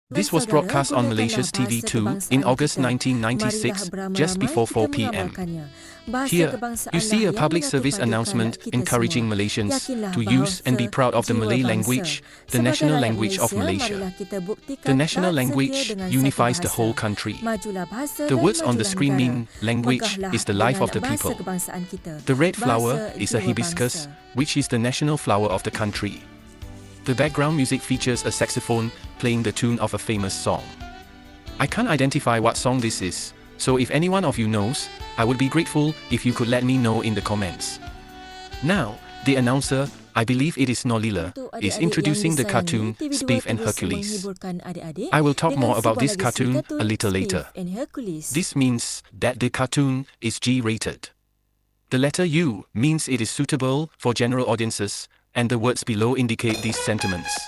This was broadcast on Malaysia's TV2 in August 1996, just before 4 p.m. Here, you see a public service announcement encouraging Malaysians to use and be proud of the Malay language, the national language of Malaysia. The national language unifies the whole country. The words on the screen mean language is the life of the people. The red flower is a hibiscus, which is the national flower of the country. The background music features a saxophone playing the tune of a famous song. I can't identify what song this is, so if anyone of you knows, I would be grateful if you could let me know in the comments. Now, the announcer, I believe it is Nolila, is introducing the cartoon Spieth and Hercules. I will talk more about this cartoon a little later. This means that the cartoon is G-rated. The letter U means it is suitable for general audiences, and the words below indicate these sentiments.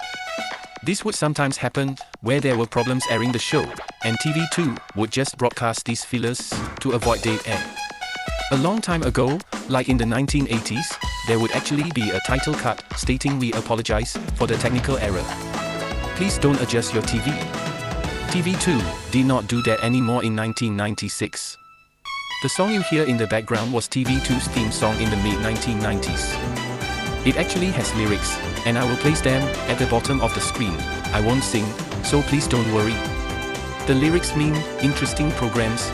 This would sometimes happen where there were problems airing the show, and TV2 would just broadcast these fillers to avoid dead air. A long time ago, like in the 1980s, there would actually be a title cut stating "We apologize for the technical error. Please don't adjust your TV." TV2 did not do that anymore in 1996. The song you hear in the background was TV2's theme song in the mid-1990s. It actually has lyrics, and I will place them at the bottom of the screen. I won't sing, so please don't worry. The lyrics mean interesting programs,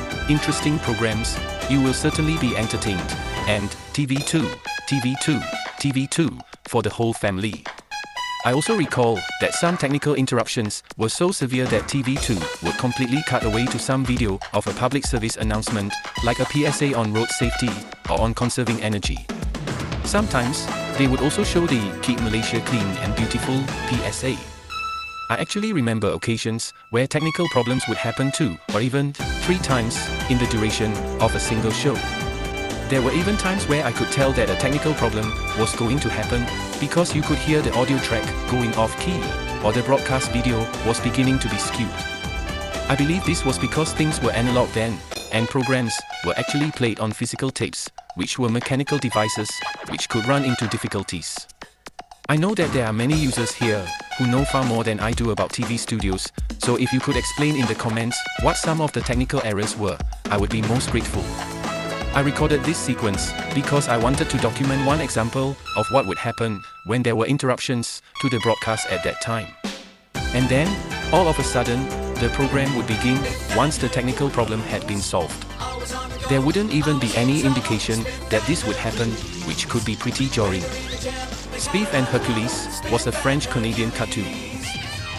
you will certainly be entertained, and TV2, TV2, TV2, for the whole family. I also recall that some technical interruptions were so severe that TV2 would completely cut away to some video of a public service announcement, like a PSA on road safety or on conserving energy. Sometimes, they would also show the "Keep Malaysia Clean and Beautiful" PSA. I actually remember occasions where technical problems would happen 2 or even 3 times in the duration of a single show. There were even times where I could tell that a technical problem was going to happen because you could hear the audio track going off key, or the broadcast video was beginning to be skewed. I believe this was because things were analog then, and programs were actually played on physical tapes, which were mechanical devices which could run into difficulties. I know that there are many users here who know far more than I do about TV studios, so if you could explain in the comments what some of the technical errors were, I would be most grateful. I recorded this sequence because I wanted to document one example of what would happen when there were interruptions to the broadcast at that time. And then, all of a sudden, the program would begin once the technical problem had been solved. There wouldn't even be any indication that this would happen, which could be pretty jarring. Spieth and Hercules was a French-Canadian cartoon.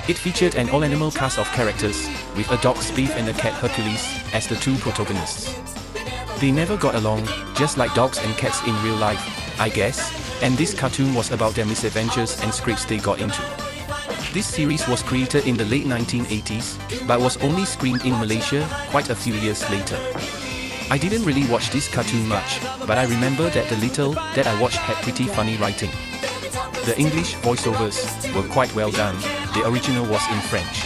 It featured an all-animal cast of characters, with a dog Spieth and a cat Hercules as the 2 protagonists. They never got along, just like dogs and cats in real life, I guess, and this cartoon was about their misadventures and scrapes they got into. This series was created in the late 1980s, but was only screened in Malaysia quite a few years later. I didn't really watch this cartoon much, but I remember that the little that I watched had pretty funny writing. The English voiceovers were quite well done, the original was in French.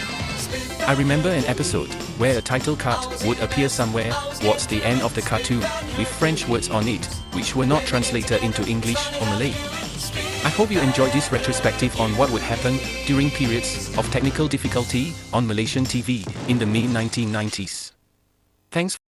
I remember an episode where a title card would appear somewhere towards the end of the cartoon, with French words on it, which were not translated into English or Malay. I hope you enjoyed this retrospective on what would happen during periods of technical difficulty on Malaysian TV in the mid-1990s. Thanks.